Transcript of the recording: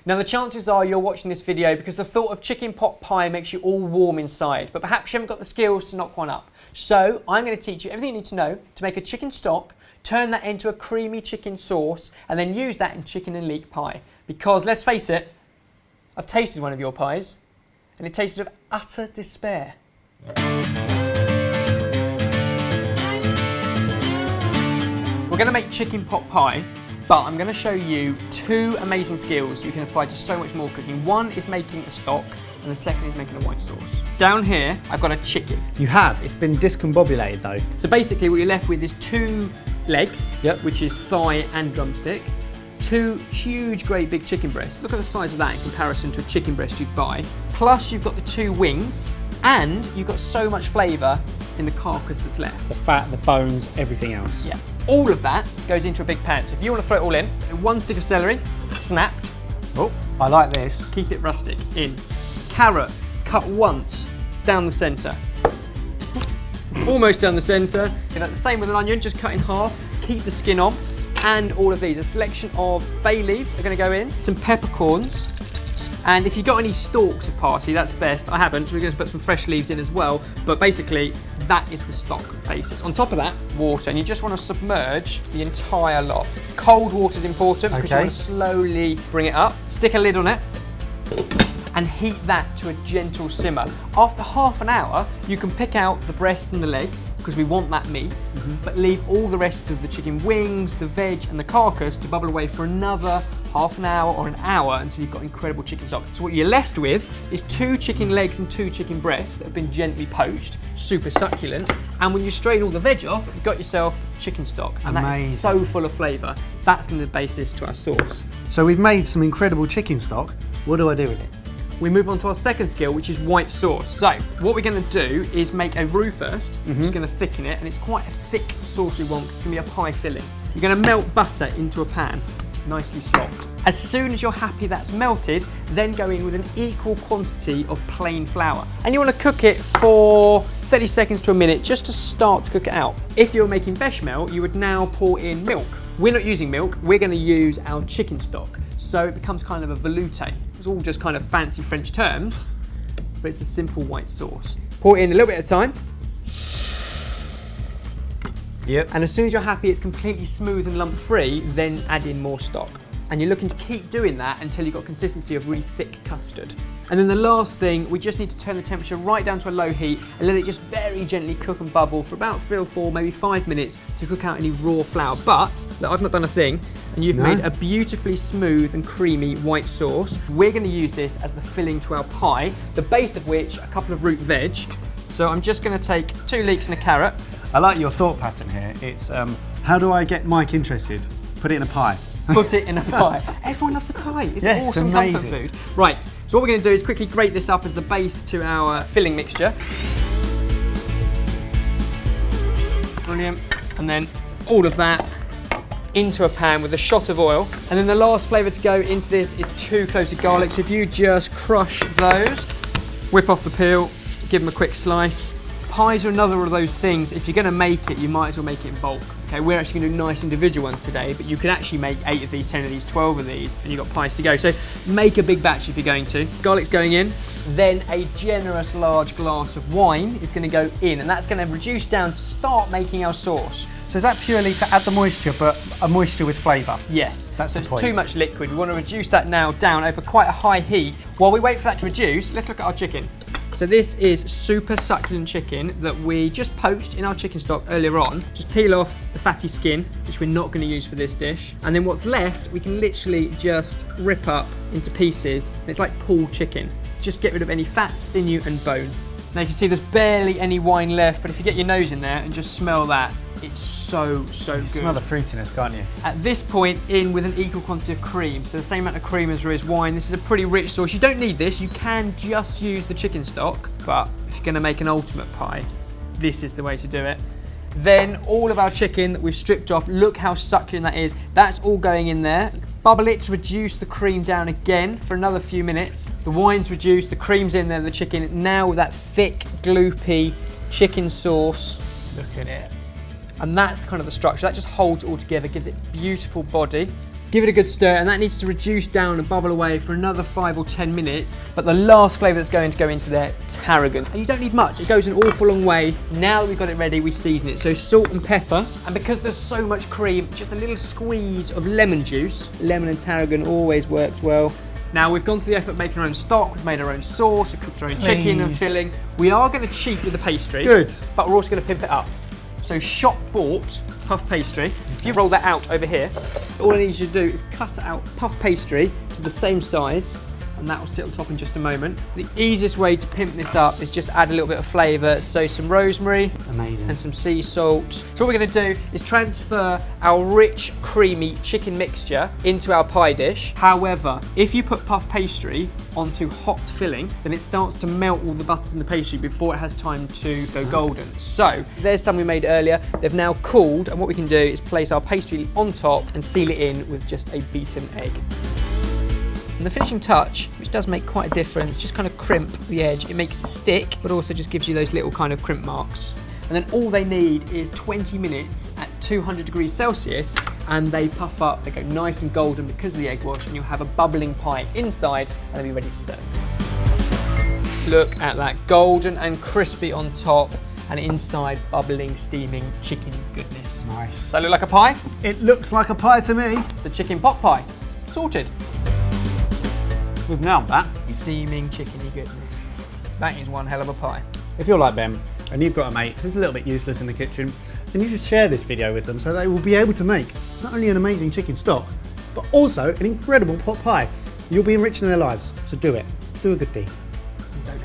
Now the chances are you're watching this video because the thought of chicken pot pie makes you all warm inside, but perhaps you haven't got the skills to knock one up. So I'm going to teach you everything you need to know to make a chicken stock, turn that into a creamy chicken sauce, and then use that in chicken and leek pie. Because let's face it, I've tasted one of your pies, and it tasted of utter despair. We're going to make chicken pot pie, but I'm going to show you two amazing skills you can apply to so much more cooking. One is making a stock, and the second is making a white sauce. Down here, I've got a chicken. You have, it's been discombobulated though. So basically what you're left with is two legs, which is thigh and drumstick, two huge, great big chicken breasts. Look at the size of that in comparison to a chicken breast you'd buy. Plus you've got the two wings, and you've got so much flavour in the carcass that's left. The fat, the bones, everything else. Yeah. All of that goes into a big pan. So if you want to throw it all in, one stick of celery, snapped. Oh, I like this. Keep it rustic, in. Carrot, cut once, down the centre. Almost down the centre. You know, the same with an onion, just cut in half. Keep the skin on. And all of these, a selection of bay leaves are going to go in, some peppercorns, and if you've got any stalks of parsley, that's best. I haven't, so we're going to put some fresh leaves in as well. But basically, that is the stock basis. On top of that, water, and you just want to submerge the entire lot. Cold water is important because you want to slowly bring it up. Stick a lid on it and heat that to a gentle simmer. After half an hour, you can pick out the breasts and the legs, because we want that meat, but leave all the rest of the chicken wings, the veg and the carcass to bubble away for another half an hour or an hour until you've got incredible chicken stock. So what you're left with is two chicken legs and two chicken breasts that have been gently poached, super succulent, and when you strain all the veg off, you've got yourself chicken stock, and that is so full of flavour. That's going to be the basis to our sauce. So we've made some incredible chicken stock. What do I do with it? We move on to our second skill, which is white sauce. So what we're going to do is make a roux first. Just going to thicken it, and it's quite a thick sauce we want because it's going to be a pie filling. You're going to melt butter into a pan, nicely slopped. As soon as you're happy that's melted, then go in with an equal quantity of plain flour. And you want to cook it for 30 seconds to a minute just to start to cook it out. If you're making bechamel, you would now pour in milk. We're not using milk, we're going to use our chicken stock. So it becomes kind of a velouté. It's all just kind of fancy French terms, but it's a simple white sauce. Pour it in a little bit at a time. Yep. And as soon as you're happy it's completely smooth and lump-free, then add in more stock. And you're looking to keep doing that until you've got consistency of really thick custard. And then the last thing, we just need to turn the temperature right down to a low heat and let it just very gently cook and bubble for about 3 or 4, maybe 5 minutes to cook out any raw flour. But, look, I've not done a thing, and you've made a beautifully smooth and creamy white sauce. We're going to use this as the filling to our pie, the base of which a couple of root veg. So I'm just going to take 2 leeks and a carrot. I like your thought pattern here. It's, how do I get Mike interested? Put it in a pie. Put it in a pie. Everyone loves a pie. It's awesome comfort food. Right, so what we're going to do is quickly grate this up as the base to our filling mixture. Brilliant. And then all of that into a pan with a shot of oil. And then the last flavour to go into this is 2 cloves of garlic. So if you just crush those, whip off the peel, give them a quick slice. Pies are another of those things, if you're going to make it, you might as well make it in bulk. Okay, we're actually going to do nice individual ones today, but you could actually make 8 of these, 10 of these, 12 of these, and you've got pies to go. So make a big batch if you're going to. Garlic's going in. Then a generous large glass of wine is going to go in, and that's going to reduce down to start making our sauce. So is that purely to add the moisture, but a moisture with flavour? Yes. That's the point. Too much liquid. We want to reduce that now down over quite a high heat. While we wait for that to reduce, let's look at our chicken. So this is super succulent chicken that we just poached in our chicken stock earlier on. Just peel off the fatty skin, which we're not going to use for this dish. And then what's left, we can literally just rip up into pieces. It's like pulled chicken. Just get rid of any fat, sinew and bone. Now you can see there's barely any wine left, but if you get your nose in there and just smell that, it's so good. You smell the fruitiness, can't you? At this point, in with an equal quantity of cream. So the same amount of cream as there is wine. This is a pretty rich sauce. You don't need this. You can just use the chicken stock. But if you're going to make an ultimate pie, this is the way to do it. Then all of our chicken that we've stripped off, look how succulent that is. That's all going in there. Bubble it to reduce the cream down again for another few minutes. The wine's reduced, the cream's in there, the chicken. Now with that thick, gloopy chicken sauce. Look at it. And that's kind of the structure. That just holds it all together, gives it beautiful body. Give it a good stir, and that needs to reduce down and bubble away for another 5 or 10 minutes. But the last flavour that's going to go into there, tarragon. And you don't need much, it goes an awful long way. Now that we've got it ready, we season it. So salt and pepper, and because there's so much cream, just a little squeeze of lemon juice. Lemon and tarragon always works well. Now we've gone to the effort of making our own stock, we've made our own sauce, we've cooked our own chicken and filling. We are going to cheat with the pastry. Good. But we're also going to pimp it up. So shop bought puff pastry. If you roll that out over here, all I need you to do is cut out puff pastry to the same size, and that will sit on top in just a moment. The easiest way to pimp this up is just add a little bit of flavour. So some rosemary. Amazing. And some sea salt. So what we're going to do is transfer our rich, creamy chicken mixture into our pie dish. However, if you put puff pastry onto hot filling, then it starts to melt all the butters in the pastry before it has time to go golden. So there's some we made earlier. They've now cooled, and what we can do is place our pastry on top and seal it in with just a beaten egg. And the finishing touch, which does make quite a difference, just kind of crimp the edge. It makes it stick, but also just gives you those little kind of crimp marks. And then all they need is 20 minutes at 200 degrees Celsius, and they puff up, they go nice and golden because of the egg wash, and you'll have a bubbling pie inside, and they'll be ready to serve. Look at that, golden and crispy on top, and inside bubbling, steaming chicken goodness. Nice. Does that look like a pie? It looks like a pie to me. It's a chicken pot pie, sorted. We've nailed that. Steaming chickeny goodness. That is one hell of a pie. If you're like Ben and you've got a mate who's a little bit useless in the kitchen, then you should share this video with them so they will be able to make not only an amazing chicken stock, but also an incredible pot pie. You'll be enriching their lives, so do it. Do a good deed. Donate.